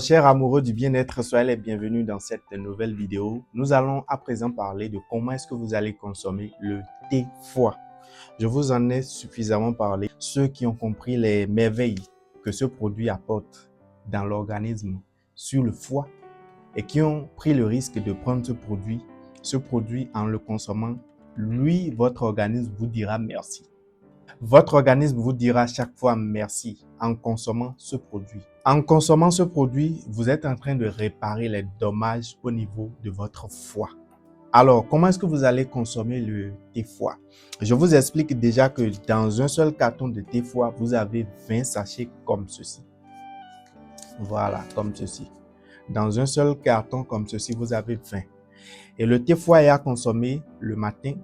Chers amoureux du bien-être, soyez les bienvenus dans cette nouvelle vidéo. Nous allons à présent parler de comment est-ce que vous allez consommer le thé foie. Je vous en ai suffisamment parlé. Ceux qui ont compris les merveilles que ce produit apporte dans l'organisme sur le foie et qui ont pris le risque de prendre ce produit en le consommant, lui, votre organisme vous dira merci. Votre organisme vous dira chaque fois merci en consommant ce produit. En consommant ce produit, vous êtes en train de réparer les dommages au niveau de votre foie. Alors, comment est-ce que vous allez consommer le thé foie? Je vous explique déjà que dans un seul carton de thé foie, vous avez 20 sachets comme ceci. Voilà, comme ceci. Dans un seul carton comme ceci, vous avez 20. Et le thé foie est à consommer le matin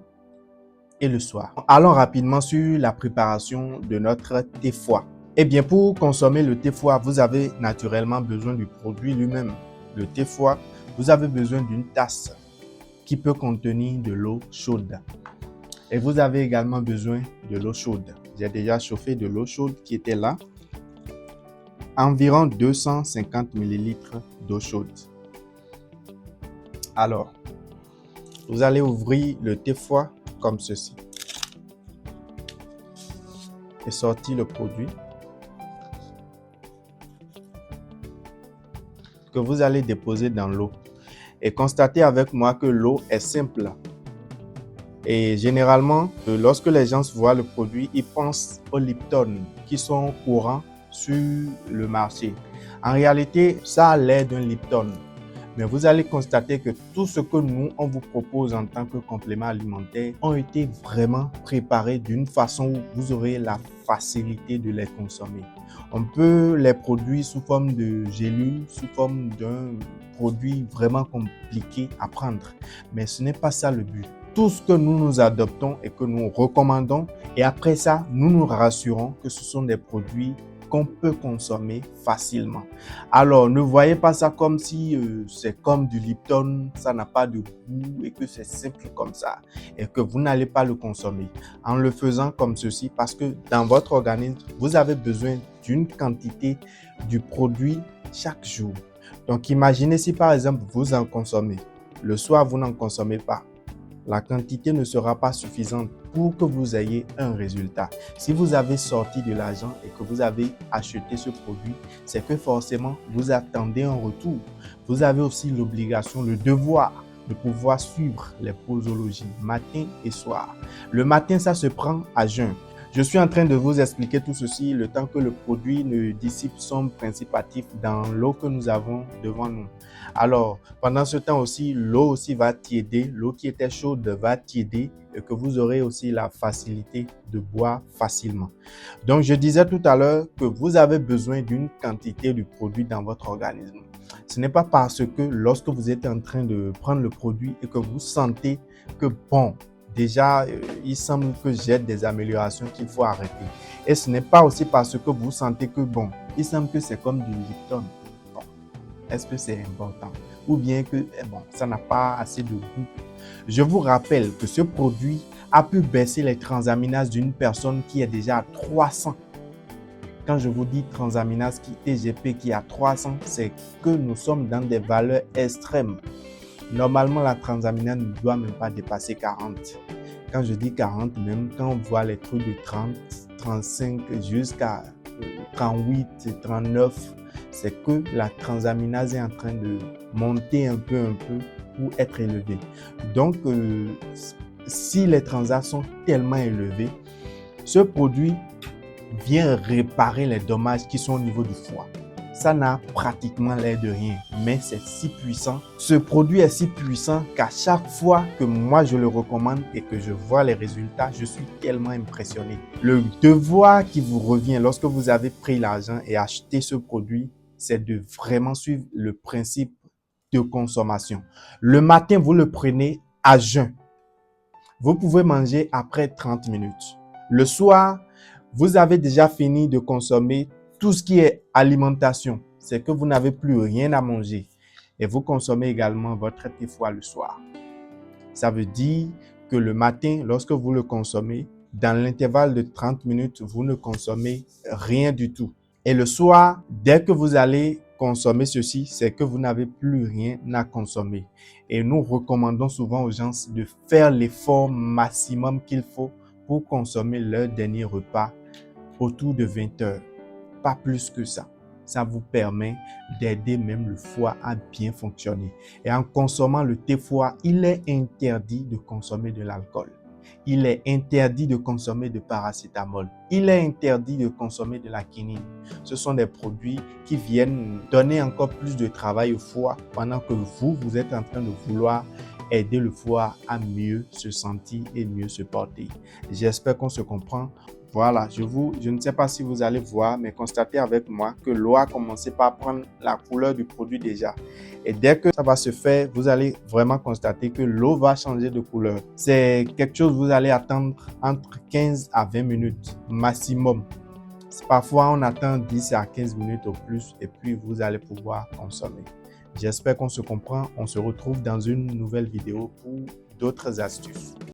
et le soir. Allons rapidement sur la préparation de notre thé foie. Eh bien, pour consommer le thé foie, vous avez naturellement besoin du produit lui-même. Le thé foie, vous avez besoin d'une tasse qui peut contenir de l'eau chaude. Et vous avez également besoin de l'eau chaude. J'ai déjà chauffé de l'eau chaude qui était là. Environ 250 ml d'eau chaude. Alors, vous allez ouvrir le thé foie comme ceci et sortir le produit que vous allez déposer dans l'eau. Et constatez avec moi que l'eau est simple. Et généralement, lorsque les gens voient le produit, ils pensent aux Lipton qui sont courants sur le marché. En réalité, ça a l'air d'un Lipton. Mais vous allez constater que tout ce que nous, on vous propose en tant que complément alimentaire ont été vraiment préparés d'une façon où vous aurez la facilité de les consommer. On peut les produire sous forme de gélules, sous forme d'un produit vraiment compliqué à prendre. Mais ce n'est pas ça le but. Tout ce que nous adoptons et que nous recommandons, et après ça, nous nous rassurons que ce sont des produits qu'on peut consommer facilement. Alors, ne voyez pas ça comme si c'est comme du Lipton, ça n'a pas de goût et que c'est simple comme ça et que vous n'allez pas le consommer. En le faisant comme ceci, parce que dans votre organisme, vous avez besoin d'une quantité du produit chaque jour. Donc, imaginez si par exemple, vous en consommez. Le soir, vous n'en consommez pas. La quantité ne sera pas suffisante pour que vous ayez un résultat. Si vous avez sorti de l'argent et que vous avez acheté ce produit, c'est que forcément, vous attendez un retour. Vous avez aussi l'obligation, le devoir de pouvoir suivre les posologies matin et soir. Le matin, ça se prend à jeun. Je suis en train de vous expliquer tout ceci le temps que le produit ne dissipe son principe actif dans l'eau que nous avons devant nous. Alors, pendant ce temps aussi, l'eau aussi va tiéder, l'eau qui était chaude va tiéder et que vous aurez aussi la facilité de boire facilement. Donc, je disais tout à l'heure que vous avez besoin d'une quantité de produit dans votre organisme. Ce n'est pas parce que lorsque vous êtes en train de prendre le produit et que vous sentez que bon, déjà, il semble que j'ai des améliorations qu'il faut arrêter. Et ce n'est pas aussi parce que vous sentez que bon, il semble que c'est comme du Lipton. Bon, est-ce que c'est important? Ou bien que bon, ça n'a pas assez de goût. Je vous rappelle que ce produit a pu baisser les transaminases d'une personne qui est déjà à 300. Quand je vous dis transaminase TGP qui est à 300, c'est que nous sommes dans des valeurs extrêmes. Normalement, la transaminase ne doit même pas dépasser 40. Quand je dis 40, même quand on voit les trucs de 30, 35 jusqu'à 38, 39, c'est que la transaminase est en train de monter un peu pour être élevée. Donc, si les transas sont tellement élevés, ce produit vient réparer les dommages qui sont au niveau du foie. Ça n'a pratiquement l'air de rien, mais c'est si puissant. Ce produit est si puissant qu'à chaque fois que moi je le recommande et que je vois les résultats, je suis tellement impressionné. Le devoir qui vous revient lorsque vous avez pris l'argent et acheté ce produit, c'est de vraiment suivre le principe de consommation. Le matin, vous le prenez à jeun. Vous pouvez manger après 30 minutes. Le soir, vous avez déjà fini de consommer tout ce qui est alimentation. C'est que vous n'avez plus rien à manger. Et vous consommez également votre thé foie le soir. Ça veut dire que le matin, lorsque vous le consommez, dans l'intervalle de 30 minutes, vous ne consommez rien du tout. Et le soir, dès que vous allez consommer ceci, c'est que vous n'avez plus rien à consommer. Et nous recommandons souvent aux gens de faire l'effort maximum qu'il faut pour consommer leur dernier repas autour de 20 heures. Pas plus que ça. Ça vous permet d'aider même le foie à bien fonctionner. Et en consommant le thé foie, il est interdit de consommer de l'alcool. Il est interdit de consommer de paracétamol. Il est interdit de consommer de la quinine. Ce sont des produits qui viennent donner encore plus de travail au foie pendant que vous êtes en train de vouloir aider le foie à mieux se sentir et mieux se porter. J'espère qu'on se comprend. Voilà, je ne sais pas si vous allez voir, mais constatez avec moi que l'eau a commencé par prendre la couleur du produit déjà. Et dès que ça va se faire, vous allez vraiment constater que l'eau va changer de couleur. C'est quelque chose que vous allez attendre entre 15 à 20 minutes maximum. Parfois, on attend 10 à 15 minutes au plus et puis vous allez pouvoir consommer. J'espère qu'on se comprend. On se retrouve dans une nouvelle vidéo pour d'autres astuces.